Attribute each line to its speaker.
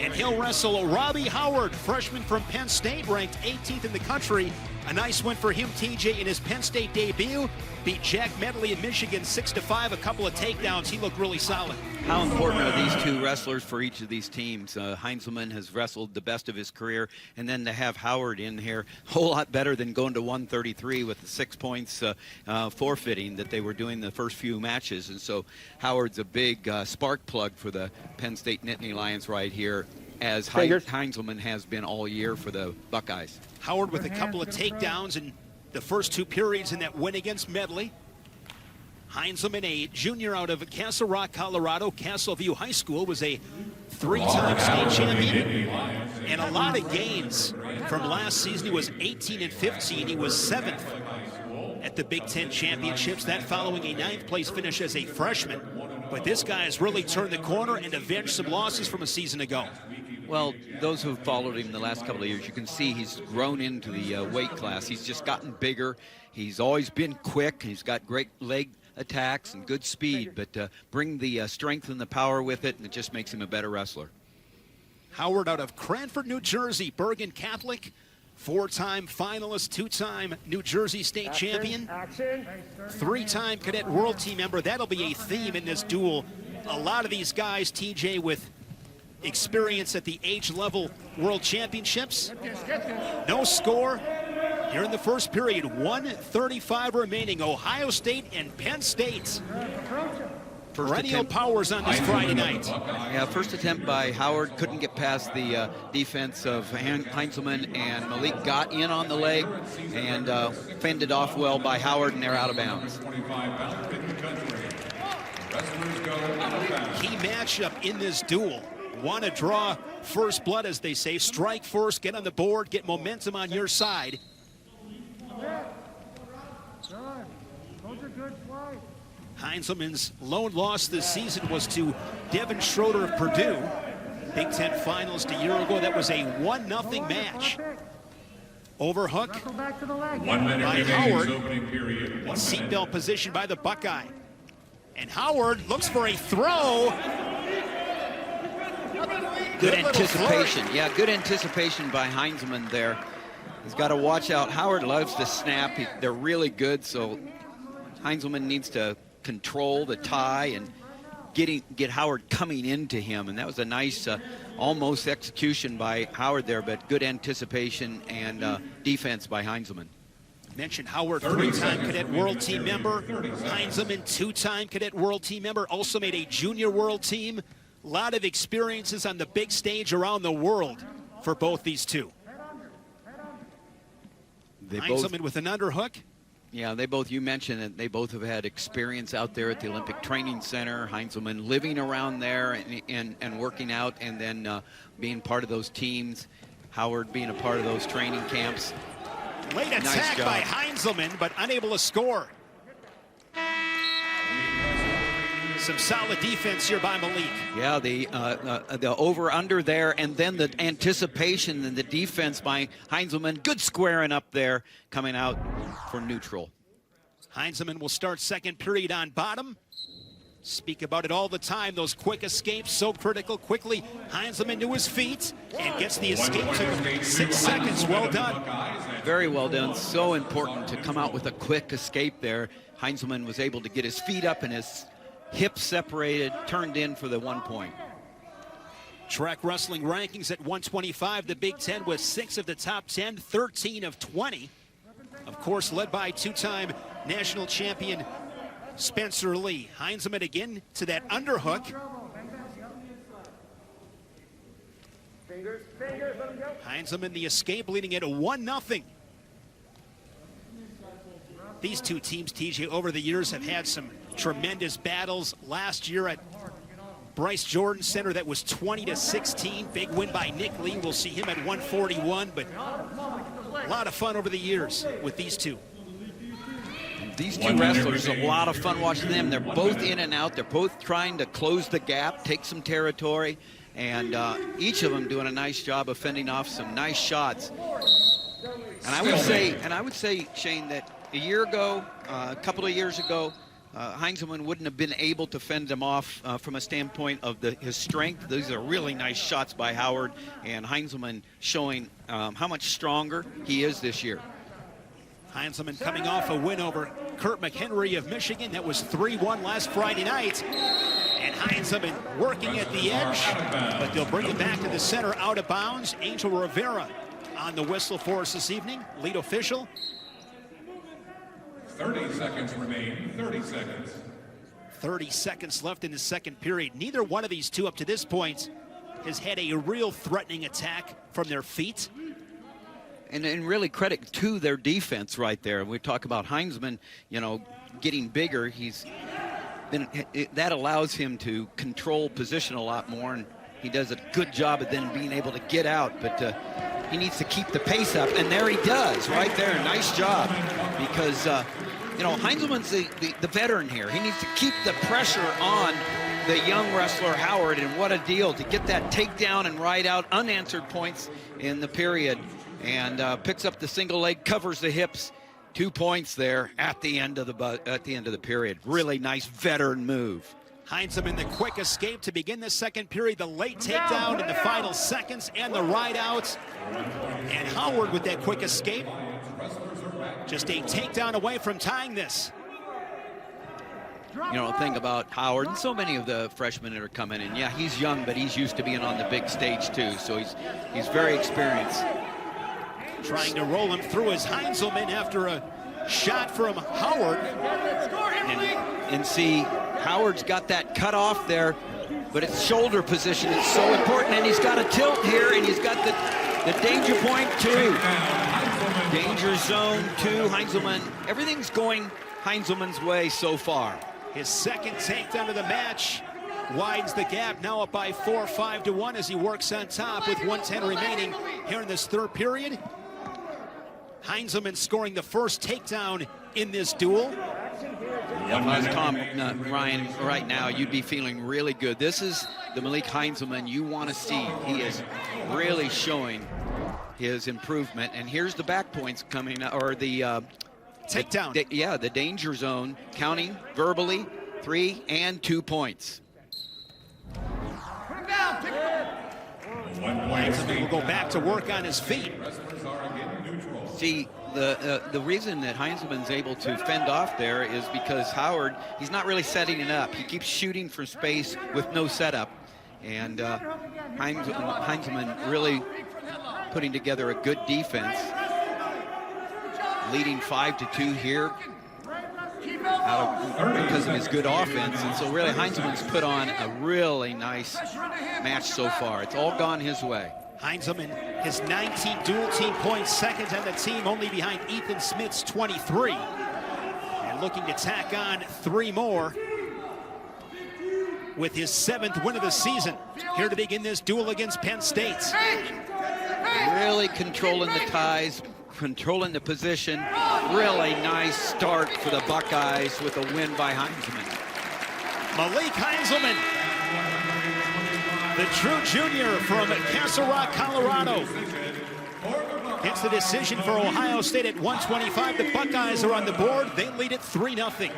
Speaker 1: And he'll wrestle Robbie Howard, freshman from Penn State, ranked 18th in the country. A nice win for him, TJ, in his Penn State debut. Beat Jack Medley in Michigan 6-5, a couple of takedowns. He looked really solid.
Speaker 2: How important are these two wrestlers for each of these teams? Heinselman has wrestled the best of his career, and then to have Howard in here, a whole lot better than going to 133 with the 6 points forfeiting that they were doing the first few matches. And so Howard's a big spark plug for the Penn State Nittany Lions right here, as Heinselman has been all year for the Buckeyes.
Speaker 1: Howard with a couple of takedowns in the first 2 periods in that win against Medley. Heinselman, a junior out of Castle Rock, Colorado. Castleview High School, was a 3-time state champion. And a lot of gains from last season. He was 18-15. He was 7th at the Big Ten Championships, that following a 9th place finish as a freshman. But this guy has really turned the corner and avenged some losses from a season ago.
Speaker 2: Well, those who have followed him the last couple of years, you can see he's grown into the weight class. He's just gotten bigger. He's always been quick. He's got great leg attacks and good speed, but bring the strength and the power with it, and it just makes him a better wrestler.
Speaker 1: Howard out of Cranford, New Jersey, Bergen Catholic, 4-time finalist, 2-time New Jersey state champion, 3-time cadet world team member. That'll be a theme in this duel. A lot of these guys, TJ, with experience at the age level world championships. No score here in the first period. 1:35 remaining. Ohio State and Penn State. Perennial powers on this Friday night.
Speaker 2: Yeah, first attempt by Howard, couldn't get past the defense of Heinselman, and Malik got in on the leg and fended off well by Howard, and they're out of bounds.
Speaker 1: Key matchup in this duel. Want to draw first blood, as they say. Strike first, get on the board, get momentum on your side. Heinselman's lone loss this season was to Devin Schroeder of Purdue. Big Ten finalist a year ago. That was a 1-0 match. Overhook by Howard. Seatbelt position by the Buckeye. And Howard looks for a throw.
Speaker 2: Good anticipation. Yeah, good anticipation by Heinselman there. He's got to watch out. Howard loves to snap. They're really good, so Heinselman needs to control the tie and get Howard coming into him. And that was a nice almost execution by Howard there, but good anticipation and defense by Heinselman.
Speaker 1: Mentioned Howard, 3-time cadet world team member. Heinselman, 2-time cadet world team member. Also made a junior world team. A lot of experiences on the big stage around the world for both these two. Heinselman with an underhook.
Speaker 2: Yeah, you mentioned that they both have had experience out there at the Olympic Training Center. Heinselman living around there and working out, and then being part of those teams. Howard being a part of those training camps.
Speaker 1: Late attack by Heinselman, but unable to score. Some solid defense here by Malik.
Speaker 2: Yeah, the over-under there, and then the anticipation and the defense by Heinselman. Good squaring up there, coming out for neutral.
Speaker 1: Heinselman will start second period on bottom. Speak about it all the time. Those quick escapes, so critical. Quickly, Heinselman to his feet and gets the escape. Took him 6 seconds. Well done.
Speaker 2: Very well done. So important to come out with a quick escape there. Heinselman was able to get his feet up and his hips separated, turned in for the 1 point.
Speaker 1: Track wrestling rankings at 125. The Big Ten with 6 of the top 10, 13 of 20. Of course, led by 2-time national champion Spencer Lee. Heinselman again to that underhook. Heinselman the escape, leading it to 1-0. These two teams, TJ, over the years have had some tremendous battles. Last year at Bryce Jordan Center, that was 20-16. Big win by Nick Lee. We'll see him at 141, but a lot of fun over the years with these two.
Speaker 2: These two wrestlers, a lot of fun watching them. They're both in and out. They're both trying to close the gap, take some territory, and each of them doing a nice job of fending off some nice shots. And I would say, Shane, that a year ago, a couple of years ago, Heinselman wouldn't have been able to fend him off from a standpoint of his strength. These are really nice shots by Howard, and Heinselman showing how much stronger he is this year.
Speaker 1: Heinselman coming off a win over Kurt McHenry of Michigan. That was 3-1 last Friday night. And Heinselman working at the edge, but they'll bring it back to the center, out of bounds. Angel Rivera on the whistle for us this evening, lead official.
Speaker 3: 30 seconds remain, 30 seconds.
Speaker 1: 30 seconds left in the second period. Neither one of these two up to this point has had a real threatening attack from their feet.
Speaker 2: And really credit to their defense right there. We talk about Heinselman, you know, getting bigger. That allows him to control position a lot more, and he does a good job of then being able to get out, but he needs to keep the pace up, and there he does right there. Nice job, because you know, Heinselman's the veteran here. He needs to keep the pressure on the young wrestler Howard, and what a deal to get that takedown and ride out unanswered points in the period, and picks up the single leg, covers the hips. 2 points there at the end of the period. Really nice veteran move.
Speaker 1: Heinselman, the quick escape to begin the second period, the late takedown in the final seconds, and the ride out. And Howard with that quick escape. Just a takedown away from tying this.
Speaker 2: You know, the thing about Howard, and so many of the freshmen that are coming in, yeah, he's young, but he's used to being on the big stage too, so he's very experienced.
Speaker 1: Trying to roll him through as Heinselman after a shot from Howard.
Speaker 2: And see, Howard's got that cut off there, but its shoulder position is so important, and he's got a tilt here, and he's got the danger point too. Danger zone to Heinselman. Everything's going Heinselman's way so far.
Speaker 1: His second takedown of the match widens the gap, now up by 4, 5-1 as he works on top with 1:10 remaining here in this third period. Heinselman scoring the first takedown in this duel.
Speaker 2: Tom, Ryan, right now, you'd be feeling really good. This is the Malik Heinselman you want to see. He is really showing his improvement. And here's the back points coming, or the
Speaker 1: takedown.
Speaker 2: The danger zone, counting verbally, 3 and 2 points.
Speaker 1: Heinselman will go back to work on his feet.
Speaker 2: See, the reason that Heinselman's able to fend off there is because Howard, he's not really setting it up. He keeps shooting for space with no setup. And Heinselman really putting together a good defense, leading 5-2 here because of his good offense. And so really Heinselman's put on a really nice match so far. It's all gone his way.
Speaker 1: Heinselman, his 19 dual team points, second on the team, only behind Ethan Smith's 23. And looking to tack on 3 more with his 7th win of the season. Here to begin this duel against Penn State.
Speaker 2: Really controlling the ties, controlling the position. Really nice start for the Buckeyes with a win by Heinselman.
Speaker 1: Malik Heinselman, the true junior from Castle Rock, Colorado, gets the decision for Ohio State at 125. The Buckeyes are on the board. They lead it 3-0.